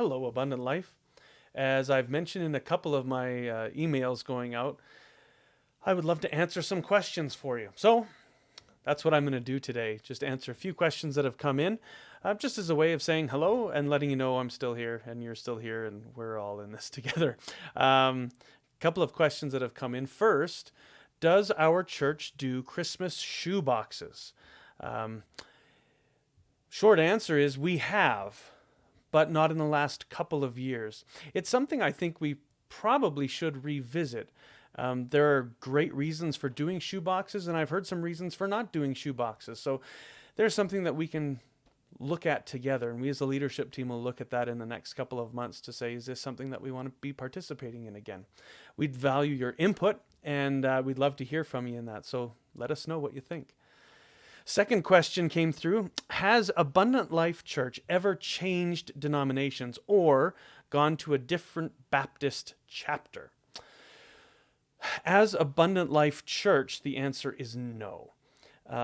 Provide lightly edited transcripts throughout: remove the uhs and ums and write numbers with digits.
Hello, Abundant Life. As I've mentioned in a couple of my emails going out, I would love to answer some questions for you. So that's what I'm going to do today. Just answer a few questions that have come in, just as a way of saying hello and letting you know I'm still here and you're still here and we're all in this together. Couple of questions that have come in. First, does our church do Christmas shoe boxes? Short answer is we have, but not in the last couple of years. It's something I think we probably should revisit. There are great reasons for doing shoeboxes, and I've heard some reasons for not doing shoeboxes. So there's something that we can look at together, and we as a leadership team will look at that in the next couple of months to say, is this something that we want to be participating in again? We'd value your input, and we'd love to hear from you in that. So let us know what you think. Second question came through. Has Abundant Life Church ever changed denominations or gone to a different Baptist chapter? As Abundant Life Church, the answer is no.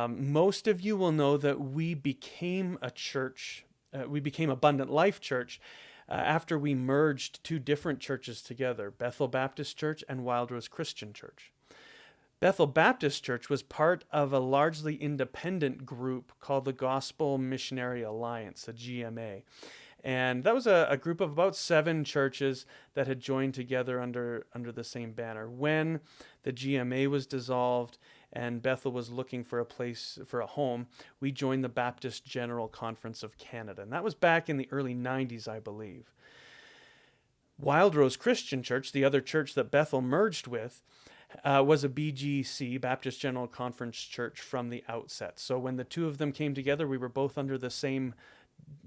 Most of you will know that we became a church, we became Abundant Life Church after we merged two different churches together, Bethel Baptist Church and Wild Rose Christian Church. Bethel Baptist Church was part of a largely independent group called the Gospel Missionary Alliance, the GMA. And that was a group of about 7 churches that had joined together under the same banner. When the GMA was dissolved and Bethel was looking for a place, for a home, we joined the Baptist General Conference of Canada. And that was back in the early 90s, I believe. Wild Rose Christian Church, the other church that Bethel merged with, was a BGC, Baptist General Conference Church, from the outset. So when the two of them came together, we were both under the same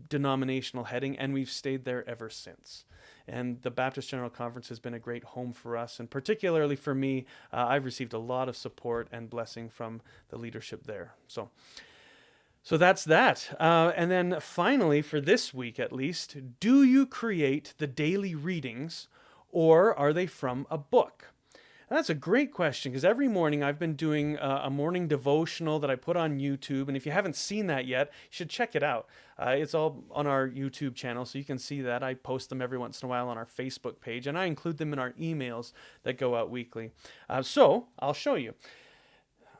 denominational heading, and we've stayed there ever since. And the Baptist General Conference has been a great home for us, and particularly for me, I've received a lot of support and blessing from the leadership there. So that's that. And then finally, for this week at least, do you create the daily readings, or are they from a book? And that's a great question, because every morning I've been doing a morning devotional that I put on YouTube. And if you haven't seen that yet, you should check it out. It's all on our YouTube channel, so you can see that. I post them every once in a while on our Facebook page, and I include them in our emails that go out weekly. So I'll show you.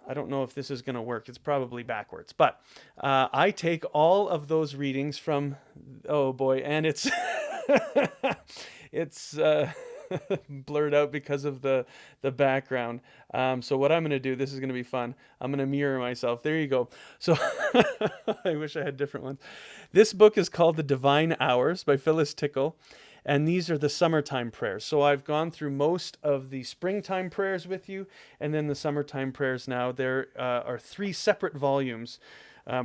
I don't know if this is going to work. It's probably backwards. But I take all of those readings from, oh boy, and it's it's blurred out because of the background. So what I'm going to do, this is going to be fun. I'm going to mirror myself. There you go. So I wish I had different ones. This book is called The Divine Hours by Phyllis Tickle. And these are the summertime prayers. So I've gone through most of the springtime prayers with you, and then the summertime prayers now. There are 3 separate volumes,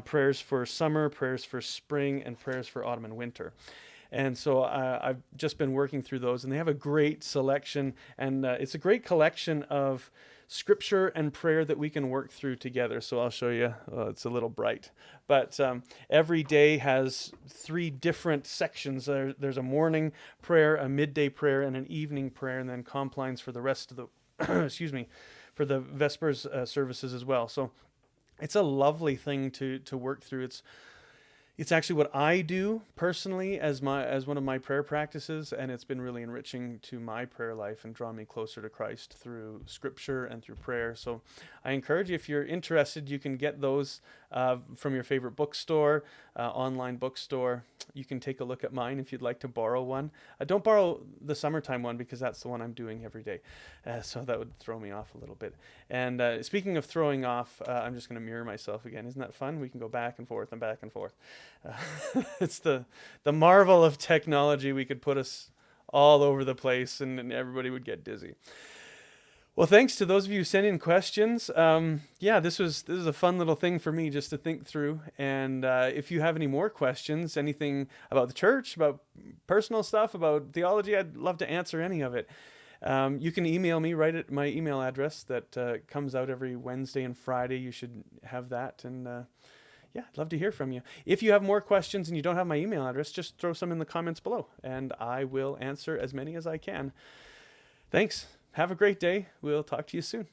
prayers for summer, prayers for spring, and prayers for autumn and winter. And so I've just been working through those, and they have a great selection, and it's a great collection of scripture and prayer that we can work through together. So I'll show you. It's a little bright, but every day has 3 different sections. There's a morning prayer, a midday prayer, and an evening prayer, and then complines for the rest of the excuse me, for the Vespers services as well. So it's a lovely thing to work through. It's actually what I do personally as one of my prayer practices, and it's been really enriching to my prayer life and draw me closer to Christ through scripture and through prayer. So I encourage you, if you're interested, you can get those from your favorite bookstore, online bookstore. You can take a look at mine if you'd like to borrow one. Don't borrow the summertime one, because that's the one I'm doing every day. So that would throw me off a little bit. And speaking of throwing off, I'm just going to mirror myself again. Isn't that fun? We can go back and forth and back and forth. It's the marvel of technology. We could put us all over the place, and everybody would get dizzy. Well, thanks to those of you who sent in questions. This is a fun little thing for me just to think through. And if you have any more questions, anything about the church, about personal stuff, about theology, I'd love to answer any of it. You can email me right at my email address that comes out every Wednesday and Friday. You should have that. And I'd love to hear from you. If you have more questions and you don't have my email address, just throw some in the comments below, and I will answer as many as I can. Thanks. Have a great day. We'll talk to you soon.